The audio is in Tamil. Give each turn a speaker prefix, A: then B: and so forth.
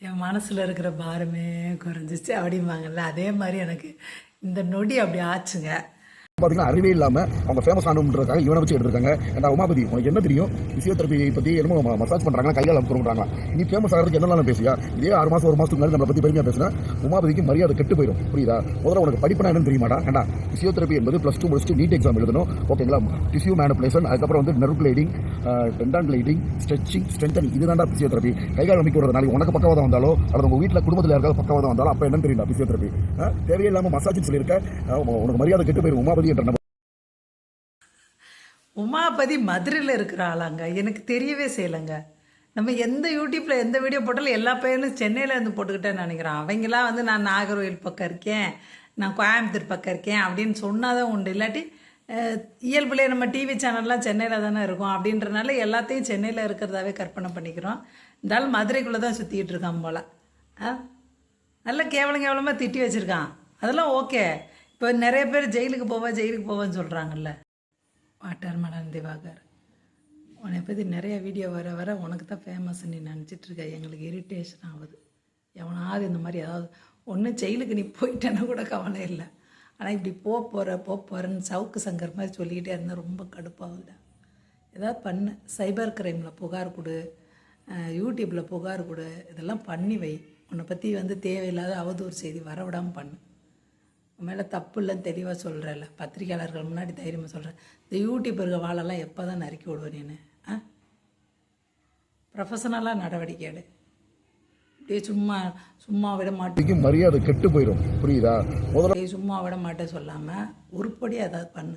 A: என் மனசில் இருக்கிற பாரமே குறைஞ்சிச்சு அப்படிம்பாங்கல்ல, அதே மாதிரி எனக்கு இந்த நொடி அப்படி ஆச்சுங்க.
B: பார்த்தீங்கன்னா அறிவே இல்லாமல் அவங்க ஃபேமஸ் ஆனதுக்காக இவனை வச்சு எடுத்துருக்காங்க. ஏன்னா உமாபதி உனக்கு என்ன தெரியும்? பிசியோதெரபி பற்றி என்னமோ மசாஜ் பண்ணுறாங்களா, கையால் அமுக்குறாங்களா? நீ ஃபேமஸ் ஆகிறதுக்கு என்னெல்லாம் பேசியா? இதே 6 மாதம் 1 மாதத்துக்கு முன்னாடி நம்மளை பற்றி பெருமையாக பேசினா உமாபதிக்கு மரியாதை கெட்டு போயிடும். புரியுதா? முதல்ல உனக்கு படிப்புனா என்னன்னு தெரியுமாடா? ஏன்னா பிசியோதெரபி என்பது +2 முடிச்சுட்டு நீட் எக்ஸாம் எழுதணும். ஓகேங்களா? டிஷ்யூ மேனிபுலேஷன், அதுக்கப்புறம் வந்து nerve gliding, tendon gliding, stretching, strengthening, இதுதான்டா பிசியோதெரபி. கைகால் அமைக்கிறது நாளைக்கு உனக்கு பக்கவாதம் வந்தாலோ அல்லது உங்கள் வீட்டில் குடும்பத்தில் யாருக்காவது பக்கவாதம் வந்தாலும் அப்போ என்னன்னு தெரியும்டா பிசியோதெரபி. தேவையில்லாமல் மசாஜ் சொல்லியிருக்க, உனக்கு மரியாதை கெட்டு போயிடும். உமாபதி என்ற
A: உமாபதி மதுரையில் இருக்கிற ஆளாங்க, எனக்கு தெரியவே செய்யலைங்க. நம்ம எந்த யூடியூப்பில் எந்த வீடியோ போட்டாலும் எல்லா பையனும் சென்னையில் இருந்து போட்டுக்கிட்டேன்னு நினைக்கிறேன். அவங்களாம் வந்து நான் நாகர்கோவில் பக்கம் இருக்கேன், நான் கோயம்புத்தூர் பக்கம் இருக்கேன் அப்படின்னு சொன்னாதான் உண்டு. இல்லாட்டி இயல்புலேயே நம்ம டிவி சேனல்லாம் சென்னையில் தானே இருக்கும் அப்படின்றனால எல்லாத்தையும் சென்னையில் இருக்கிறதாவே கற்பனை பண்ணிக்கிறோம். இருந்தாலும் மதுரைக்குள்ளே தான் சுற்றிக்கிட்டு இருக்கான் போல். நல்லா கேவலமாக திட்டி வச்சுருக்கான். அதெல்லாம் ஓகே. இப்போ நிறைய பேர் ஜெயிலுக்கு போவேன்னு சொல்கிறாங்கல்ல. வாட்டர் மலன் திவாகர், உன்னை பற்றி நிறைய வீடியோ வர உனக்கு தான் ஃபேமஸ் நீ நினச்சிட்ருக்க. எங்களுக்கு இரிட்டேஷன் ஆகுது. எவனாவது இந்த மாதிரி ஏதாவது ஒன்று ஜெயிலுக்கு நீ போயிட்டேன்னா கூட கவலை இல்லை. ஆனால் இப்படி போகிறேன்னு சவுக்கு சங்கர் மாதிரி சொல்லிக்கிட்டே இருந்தால் ரொம்ப கடுப்பாகுதுடா. ஏதாவது பண்ணு. சைபர் கிரைமில் புகார் கொடு, யூடியூப்பில் புகார் கொடு, இதெல்லாம் பண்ணி வை. உன்னை பற்றி வந்து தேவையில்லாத அவதூறு செய்தி வரவிடாமல் பண்ணு. மேலே தப்பு இல்லைன்னு தெளிவாக சொல்கிறேன்ல, பத்திரிகையாளர்கள் முன்னாடி தைரியமாக சொல்கிறேன். இந்த யூடியூபர்கள் வாழெல்லாம் எப்போ தான் நறுக்கி விடுவேன் நீನು? ப்ரொஃபஷனலாக நடவடிக்கை எடு. இப்படியே சும்மா விட மாட்டேன்,
B: மரியாதை கெட்டு போயிடும். புரியுதா?
A: சும்மா விட மாட்டேன் சொல்லாமல் உருப்படியாக ஏதாவது பண்ணு.